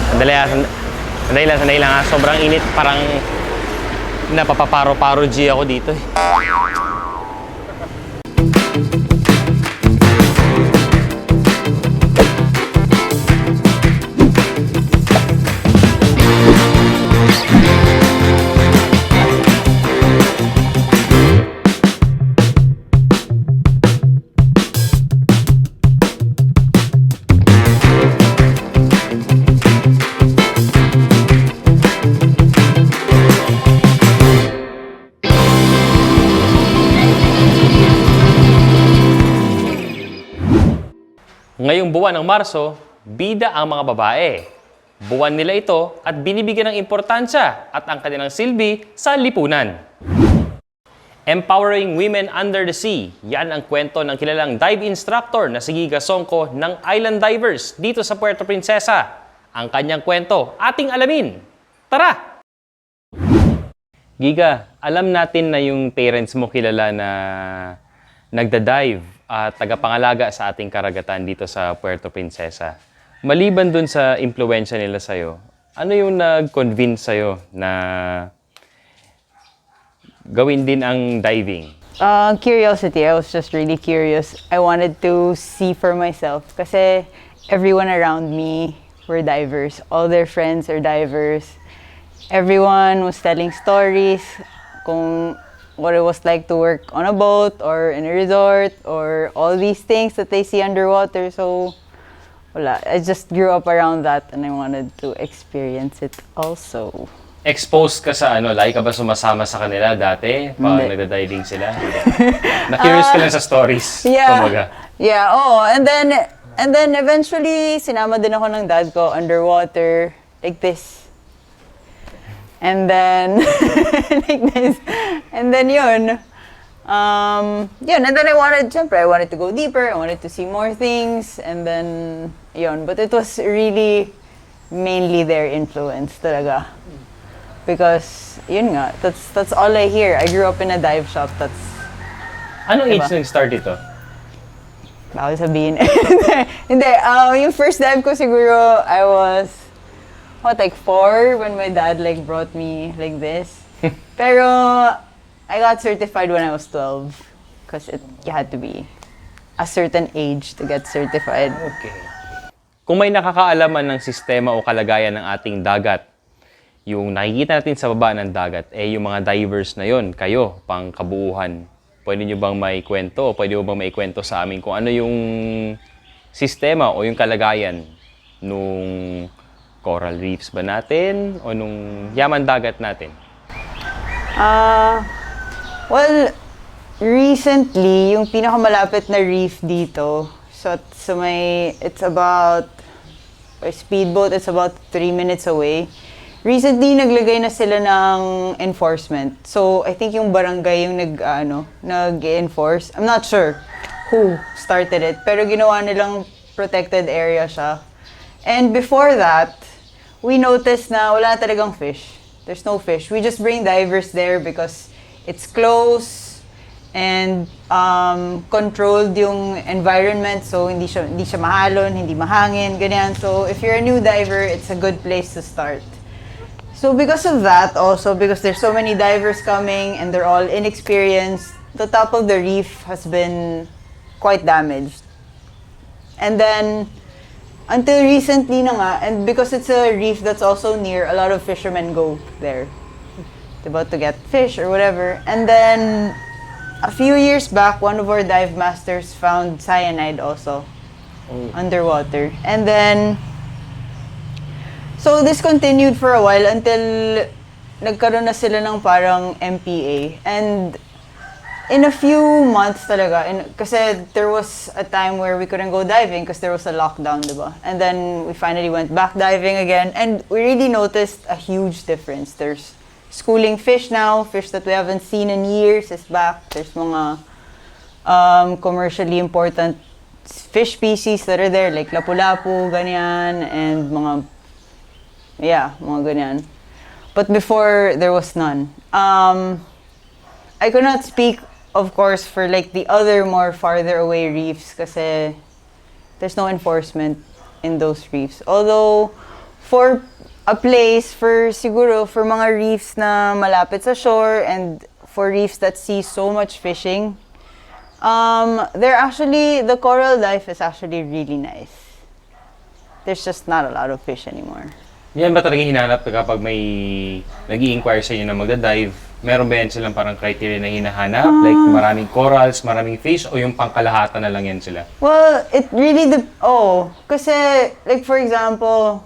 Sandali lang ha. Sobrang init. Parang napapaparo-paro G ako dito eh. Ngayong buwan ng Marso, bida ang mga babae. Buwan nila ito at binibigyan ng importansya at ang kanilang silbi sa lipunan. Empowering Women Under the Sea. Yan ang kwento ng kilalang dive instructor na si Giga Songco ng Island Divers dito sa Puerto Princesa. Ang kanyang kwento, ating alamin. Tara! Giga, alam natin na yung parents mo kilala na nagda-dive at tagapangalaga sa ating karagatan dito sa Puerto Princesa. Maliban dun sa impluwensya nila sa'yo, ano yung nag-convince sa'yo na gawin din ang diving? Curiosity. I was just really curious. I wanted to see for myself kasi everyone around me were divers. All their friends are divers. Everyone was telling stories kung what it was like to work on a boat or in a resort or all these things that they see underwater. So, wala. I just grew up around that and I wanted to experience it also. Exposed ka sa ano? Like ka ba sumasama sa kanila dati pag nagda-diving sila? Na-curious ka lang sa stories. Yeah. Yeah, oo. And then eventually, sinama din ako ng dad ko underwater like this. And then, like this. And then yun. And then I wanted to go deeper. I wanted to see more things. And then, yun. But it was really mainly their influence talaga. Because, yun nga, that's all I hear. I grew up in a dive shop. Anong age nag-start ito? Bawal sabihin. Hindi, yung first dive ko siguro, I was, like 4 when my dad like brought me like this. Pero I got certified when I was 12 because you had to be a certain age to get certified. Okay. Kung may nakakaalaman ng sistema o kalagayan ng ating dagat, yung nakikita natin sa baba ng dagat, yung mga divers na yon, kayo, pang kabuuhan. Pwede nyo bang may kwento o pwede mo bang may kwento sa amin kung ano yung sistema o yung kalagayan nung coral reefs ba natin o nung yaman dagat natin? Well, recently, yung pinakamalapit na reef dito, so it's about, a speedboat, it's about 3 minutes away. Recently, naglagay na sila ng enforcement. So, I think yung barangay yung nag-enforce. I'm not sure who started it, pero ginawa nilang protected area siya. And before that, we noticed na wala talagang fish. There's no fish. We just bring divers there because it's close and controlled yung environment, so hindi siya mahalon, hindi mahangin, ganyan. So if you're a new diver, it's a good place to start. So because of that, also because there's so many divers coming and they're all inexperienced, the top of the reef has been quite damaged. And then until recently na nga, and because it's a reef that's also near, a lot of fishermen go there. They're about to get fish or whatever. And then, a few years back, one of our dive masters found cyanide also underwater. And then, so this continued for a while until nagkaroon na sila ng parang MPA. And in a few months talaga, kasi there was a time where we couldn't go diving because there was a lockdown, diba? And then we finally went back diving again, and we really noticed a huge difference. There's schooling fish now, fish that we haven't seen in years is back. There's mga commercially important fish species that are there, like lapu-lapu, ganyan, and mga ganyan. But before, there was none. I could not speak, of course, for like the other more farther away reefs kasi there's no enforcement. in those reefs. Although, for a place, siguro, for mga reefs na malapit sa shore and for reefs that see so much fishing, the coral life is actually really nice. There's just not a lot of fish anymore. Yan ba talaga hinahanap kapag may nag-i-inquire sa inyo na magda-dive? Meron ba yan silang parang criteria na hinahanap? Like maraming corals, maraming fish, o yung pangkalahatan na lang yan sila? Well, it really kasi like for example,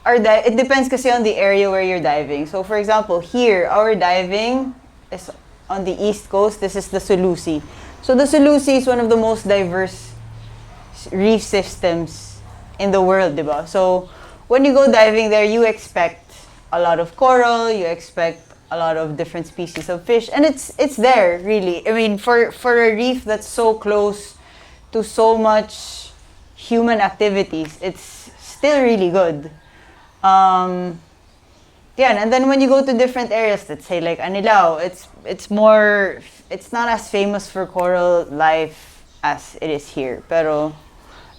it depends kasi on the area where you're diving. So for example, here our diving is on the east coast. This is the Sulusi. So the Sulusi is one of the most diverse reef systems in the world, diba? So when you go diving there, you expect a lot of coral, you expect a lot of different species of fish, and it's there, really. I mean, for a reef that's so close to so much human activities, it's still really good. Yeah, and then when you go to different areas, let's say like Anilao, it's not as famous for coral life as it is here. Pero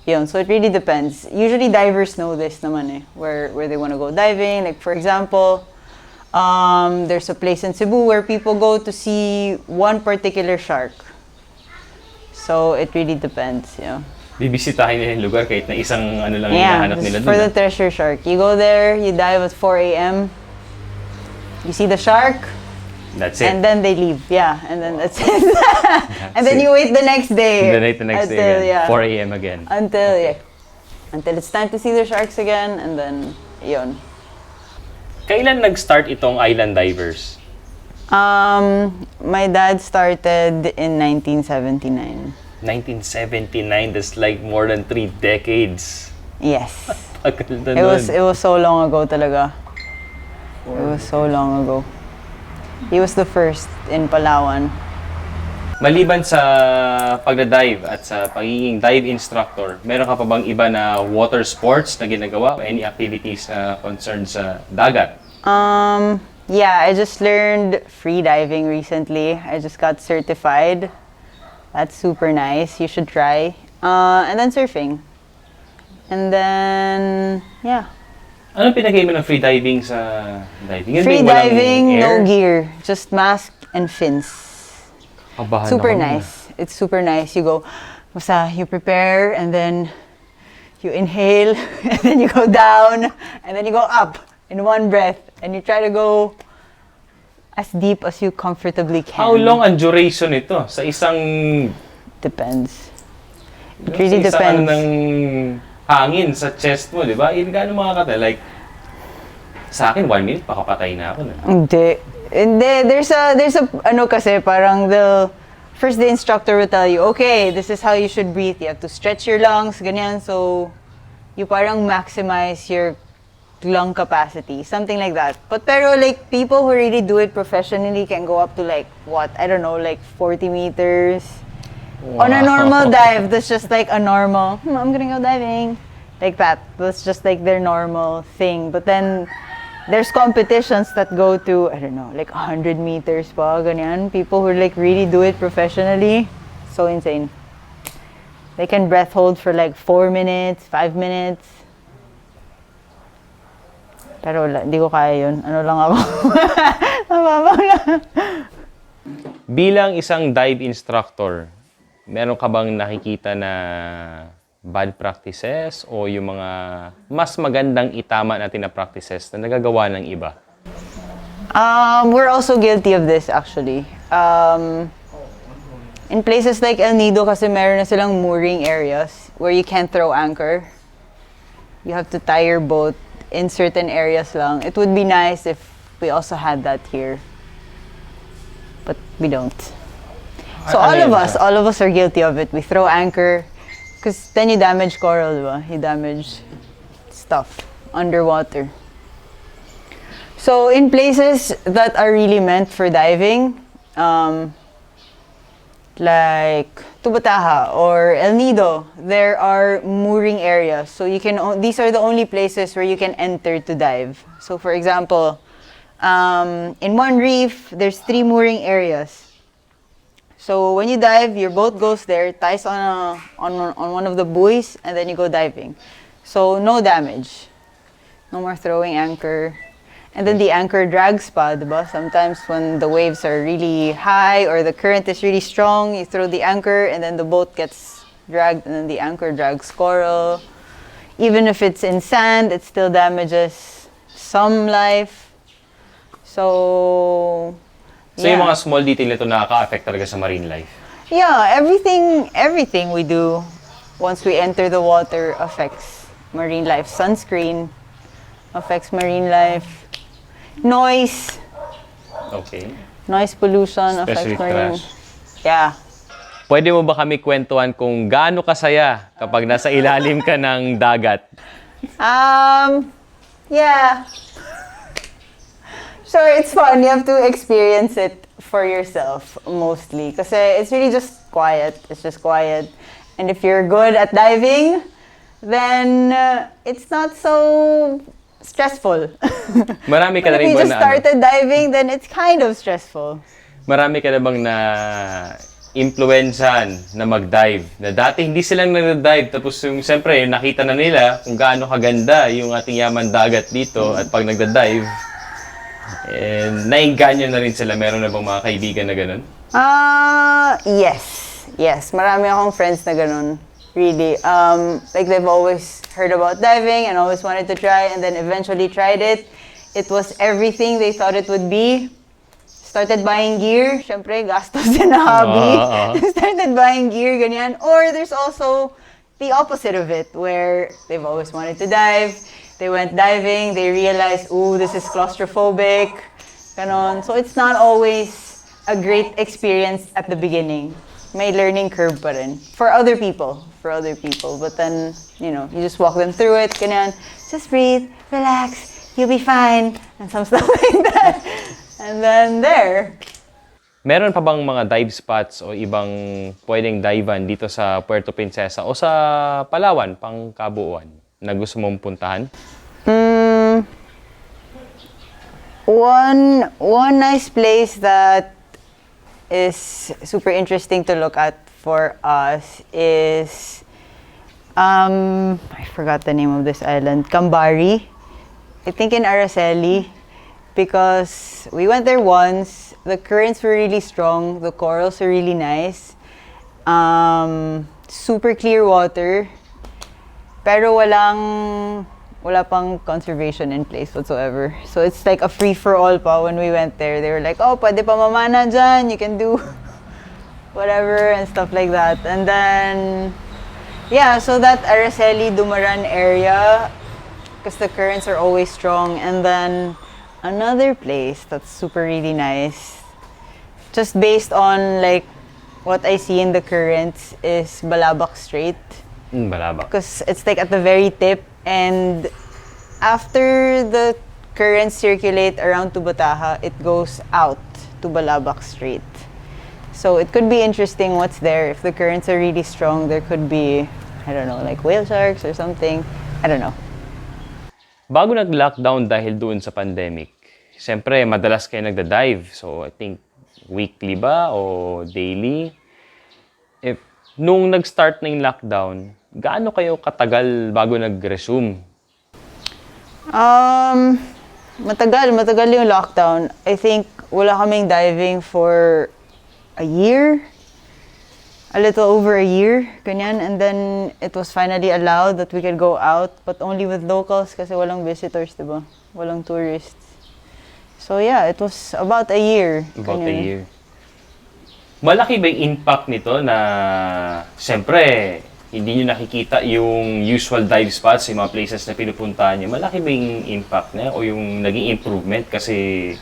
yun, so it really depends. Usually divers know this naman where they want to go diving. Like for example, there's a place in Cebu where people go to see one particular shark. So it really depends, Bibisitahin nila yung lugar kahit na isang ano lang hinahanap nila doon. For the treasure shark. You go there, you dive at 4 a.m. You see the shark. That's it. And then they leave. Yeah, and then that's it. And then you wait the next day. The next day again. 4 a.m. again. Until it's time to see the sharks again, and then yun. Kailan nag-start itong Island Divers? My dad started in 1979. 1979, that's like more than 3 decades. Yes. Tagal na It was so long ago talaga. It was so long ago. He was the first in Palawan. Maliban sa pagda-dive at sa pagiging dive instructor, meron ka pa bang iba na water sports na ginagawa? Any activities concerned sa dagat? Yeah, I just learned free diving recently. I just got certified. That's super nice. You should try. And then surfing. And then, yeah. Anong pinagay mo ng free diving sa diving? Free diving, no gear. Just mask and fins. Kabahan Super nice. It's super nice. You go, you prepare, and then you inhale, and then you go down, and then you go up in one breath, and you try to go as deep as you comfortably can. How long ang duration nito? Sa isang... Depends. It really depends. Sa isang ng hangin sa chest mo, di ba? Gaano makakatay? Like, sa akin, 1 minute, pakapatay na ako. Hindi. There's a, kasi parang first the instructor will tell you, okay, this is how you should breathe. You have to stretch your lungs, ganyan. So, you parang maximize your lung capacity, something like that. Pero like, people who really do it professionally can go up to like, I don't know, like 40 meters. Wow. On a normal dive, that's just like a normal, I'm gonna go diving. Like that. That's just like their normal thing. But then, there's competitions that go to, I don't know, like 100 meters pa, ganyan. People who like really do it professionally. So insane. They can breath hold for like 4 minutes, 5 minutes. Pero hindi ko kaya yun. Ano lang ako. Mababaw lang. Bilang isang dive instructor, meron ka bang nakikita na bad practices o yung mga mas magandang itama natin na practices na nagagawa ng iba? We're also guilty of this actually. In places like El Nido kasi meron na silang mooring areas where you can't throw anchor. You have to tie your boat in certain areas lang. It would be nice if we also had that here. But we don't. So all of us are guilty of it. We throw anchor because then you damage coral, diba? You damage stuff underwater. So in places that are really meant for diving, like Tubataha or El Nido, there are mooring areas. So these are the only places where you can enter to dive. So for example, in one reef, there's 3 mooring areas. So when you dive, your boat goes there, ties on one of the buoys, and then you go diving. So, no damage. No more throwing anchor. And then the anchor drags pa, diba? Sometimes when the waves are really high or the current is really strong, you throw the anchor and then the boat gets dragged and then the anchor drags coral. Even if it's in sand, it still damages some life. So, So yung mga small detail ito nakaka-affect talaga sa marine life. Yeah, everything we do once we enter the water affects marine life. Sunscreen affects marine life. Noise. Okay. Noise pollution Especially affects marine. trash. Yeah. Pwede mo ba kami kwentuhan kung gaano kasaya kapag nasa ilalim ka ng dagat? Yeah. Sure, it's fun. You have to experience it for yourself mostly. Kasi it's really just quiet. It's just quiet. And if you're good at diving, then it's not so stressful. Marami ka na But if rin you ba just na started diving, then it's kind of stressful. Marami ka na bang na influencean na mag-dive? Na dati hindi silang nag-dive tapos yung siyempre nakita na nila kung gaano kaganda yung ating yaman dagat dito at pag nagda-dive nainganyo na rin sila. Meron na bang mga kaibigan na ganun? Yes. Yes. Marami akong friends na ganun. Really. Like they've always heard about diving and always wanted to try and then eventually tried it. It was everything they thought it would be. Started buying gear. Syempre, gastos din na hobby. Started buying gear, ganyan. Or there's also the opposite of it where they've always wanted to dive. They went diving, they realized, ooh, this is claustrophobic, ganon. So it's not always a great experience at the beginning. May learning curve pa rin. For other people. But then, you just walk them through it, ganon. Just breathe, relax, you'll be fine, and some stuff like that. And then there. Meron pa bang mga dive spots o ibang pwedeng divean dito sa Puerto Princesa o sa Palawan, pang kabuuan, na gusto mong puntahan? One nice place that is super interesting to look at for us is I forgot the name of this island, Cambari. I think in Araceli, because we went there once. The currents were really strong. The corals are really nice. Super clear water. Pero wala pang conservation in place whatsoever. So it's like a free-for-all pa when we went there. They were like, oh, pwede pa mamana dyan. You can do whatever and stuff like that. And then, yeah, so that Araceli, Dumaran area, because the currents are always strong. And then another place that's super really nice, just based on like what I see in the currents, is Balabac Strait. Balabac. Because it's like at the very tip, and after the currents circulate around to Bataha, it goes out to Balabac Strait. So it could be interesting what's there. If the currents are really strong, there could be, I don't know, like whale sharks or something. I don't know. Bago nag-lockdown dahil doon sa pandemic, siyempre madalas kayo nagda-dive. So I think weekly ba o daily? Nung nag-start na yung lockdown, gaano kayo katagal bago nag-resume? Matagal yung lockdown. I think wala kaming diving for a year. A little over a year, ganyan. And then it was finally allowed that we could go out, but only with locals kasi walang visitors, diba? Walang tourists. So yeah, it was about a year. About a year. Malaki ba yung impact nito na, siyempre, hindi nyo nakikita yung usual dive spots, yung mga places na pinupuntahan nyo? Malaki ba yung impact na o yung naging improvement? Kasi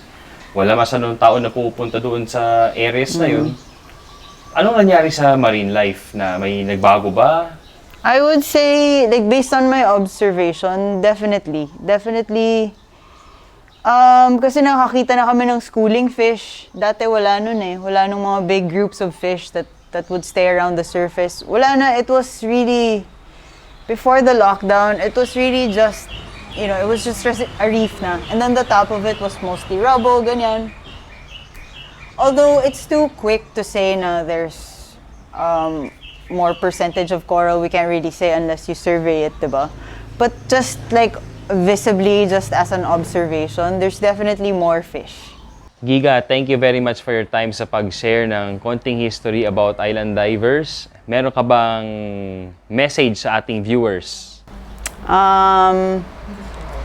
wala masyadong tao na pupunta doon sa areas na yun. Anong nangyari sa marine life na may nagbago ba? I would say, like based on my observation, definitely. Kasi nakakita na kami ng schooling fish. Dati wala nun eh. Wala nung mga big groups of fish that would stay around the surface. Wala na. It was really, before the lockdown, it was really just, it was just a reef na. And then the top of it was mostly rubble, ganyan. Although it's too quick to say na there's more percentage of coral, we can't really say unless you survey it, diba? But just like visibly, just as an observation, there's definitely more fish. Giga, thank you very much for your time sa pag-share ng konting history about island divers. Meron ka bang message sa ating viewers?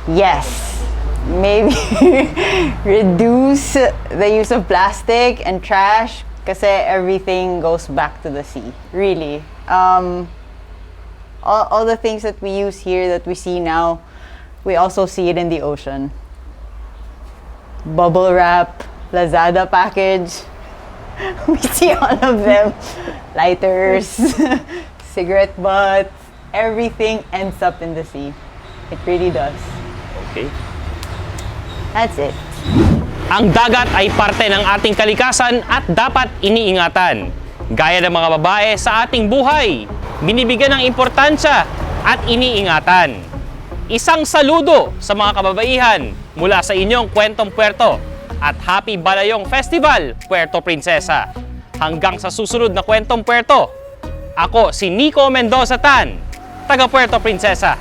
Yes. Maybe reduce the use of plastic and trash kasi everything goes back to the sea. Really. All the things that we use here that we see now, we also see it in the ocean. Bubble wrap, Lazada package. We see all of them. Lighters, cigarette butts, everything ends up in the sea. It really does. Okay. That's it. Ang dagat ay parte ng ating kalikasan at dapat iniingatan. Gaya ng mga babae sa ating buhay, binibigyan ng importansya at iniingatan. Isang saludo sa mga kababaihan mula sa inyong Kwentong Puerto at Happy Balayong Festival, Puerto Princesa. Hanggang sa susunod na Kwentong Puerto, ako si Nico Mendoza Tan, taga Puerto Princesa.